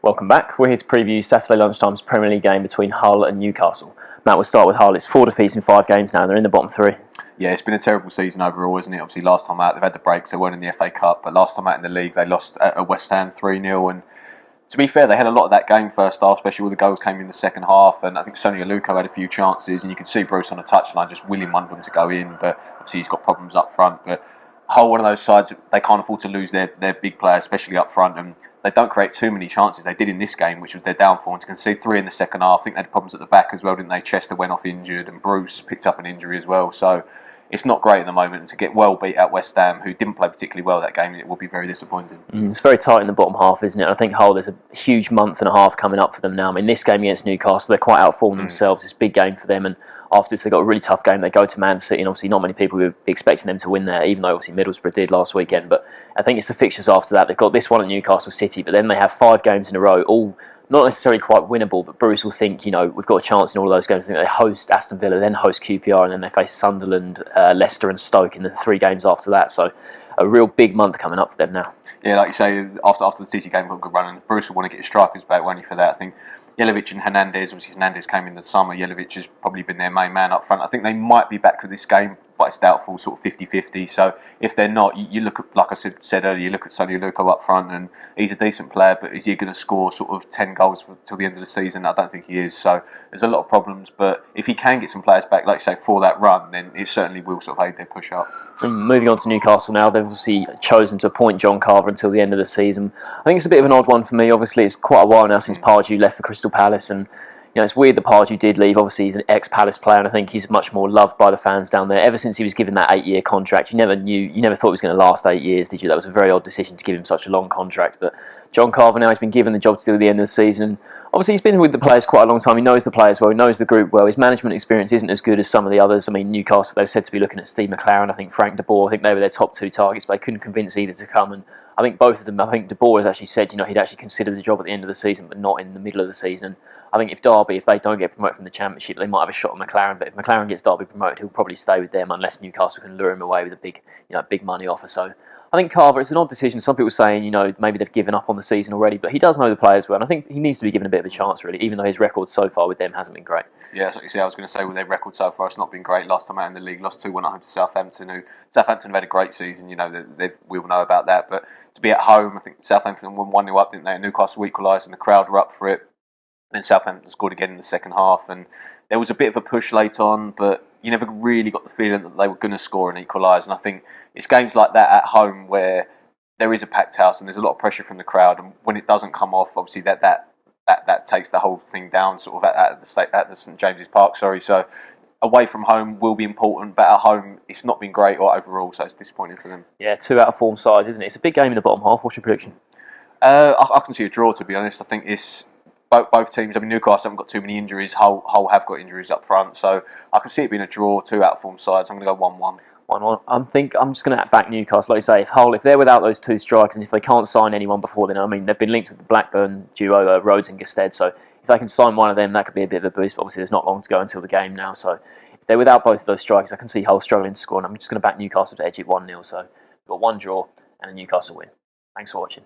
Welcome back. We're here to preview Saturday lunchtime's Premier League game between Hull and Newcastle. Matt, we'll start with Hull. It's 4 defeats in 5 games now. They're in the bottom 3. Yeah, it's been a terrible season overall, isn't it? Obviously, last time out, they've had the breaks. They weren't in the FA Cup, but last time out in the league, they lost at West Ham 3-0. And to be fair, they had a lot of that game first half, especially when the goals came in the second half. And I think Sonny Aluko had a few chances, and you could see Bruce on the touchline just willing one of them to go in. But obviously, he's got problems up front. But Hull, one of those sides, they can't afford to lose their big players, especially up front. And they don't create too many chances. They did in this game, which was their downfall. And to concede 3 in the second half, I think they had problems at the back as well, didn't they? Chester went off injured, and Bruce picked up an injury as well. So it's not great at the moment. And to get well beat at West Ham, who didn't play particularly well that game, it will be very disappointing. It's very tight in the bottom half, isn't it? I think Hull, there's a huge month and a half coming up for them now. I mean, this game against Newcastle, they're quite outformed themselves. It's a big game for them. And after this, they've got a really tough game. They go to Man City, and obviously not many people would be expecting them to win there, even though obviously Middlesbrough did last weekend. But I think it's the fixtures after that. They've got this one at Newcastle City, but then they have 5 games in a row, all not necessarily quite winnable, but Bruce will think, we've got a chance in all of those games. I think they host Aston Villa, then host QPR, and then they face Sunderland, Leicester and Stoke in the 3 games after that. So a real big month coming up for them now. Yeah, like you say, after the City game, got a good run, and Bruce will want to get his strikers back, won't he, for that? I think Jelavic and Hernandez, obviously Hernandez came in the summer, Jelavic has probably been their main man up front. I think they might be back for this game, but it's doubtful, sort of 50-50. So if they're not, you look at, like I said earlier, you look at Sonny Aluko up front, and he's a decent player, but is he going to score sort of 10 goals till the end of the season? I don't think he is. So there's a lot of problems, but if he can get some players back, like say, for that run, then it certainly will sort of aid their push up. And moving on to Newcastle now, they've obviously chosen to appoint John Carver until the end of the season. I think it's a bit of an odd one for me. Obviously, it's quite a while now since Pardew left for Crystal Palace, and it's weird that Pardew did leave. Obviously, he's an ex-Palace player, and I think he's much more loved by the fans down there. Ever since he was given that 8-year contract, you never thought it was going to last 8 years, did you? That was a very odd decision to give him such a long contract. But John Carver now has been given the job to do at the end of the season. Obviously, he's been with the players quite a long time. He knows the players well. He knows the group well. His management experience isn't as good as some of the others. I mean, Newcastle, they're said to be looking at Steve McLaren. I think Frank de Boer, I think they were their top 2 targets, but they couldn't convince either to come. And I think both of them, I think de Boer has actually said, he'd actually consider the job at the end of the season, but not in the middle of the season. And I think if Derby, if they don't get promoted from the Championship, they might have a shot at McLaren. But if McLaren gets Derby promoted, he'll probably stay with them unless Newcastle can lure him away with a big money offer. So I think Carver, it's an odd decision. Some people saying, maybe they've given up on the season already, but he does know the players well, and I think he needs to be given a bit of a chance, really, even though his record so far with them hasn't been great. Yeah, that's what you say. I was going to say, with their record so far, it's not been great. Last time out in the league, lost 2-1 at home to Southampton, who Southampton have had a great season, we all know about that. But to be at home, I think Southampton won 1-0 up, didn't they? Newcastle equalised, and the crowd were up for it. Then Southampton scored again in the second half, and there was a bit of a push late on, but you never really got the feeling that they were going to score and equalise. And I think it's games like that at home where there is a packed house and there's a lot of pressure from the crowd, and when it doesn't come off, obviously that takes the whole thing down, sort of at the St James's Park. So away from home will be important, but at home it's not been great or overall, so it's disappointing for them. Yeah, 2 out of form sides, isn't it? It's a big game in the bottom half. What's your prediction? I can see a draw, to be honest. I think it's both teams. I mean, Newcastle haven't got too many injuries. Hull have got injuries up front, so I can see it being a draw. 2 out of form sides. I'm going to go 1-1. 1-1. I'm just going to back Newcastle. Like you say, if they're without those 2 strikers, and if they can't sign anyone before then, I mean, they've been linked with the Blackburn duo, Rhodes and Gusted, so if they can sign one of them, that could be a bit of a boost. But obviously, there's not long to go until the game now, so if they're without both of those strikers, I can see Hull struggling to score, and I'm just going to back Newcastle to edge it 1-0. So we've got 1 draw and a Newcastle win. Thanks for watching.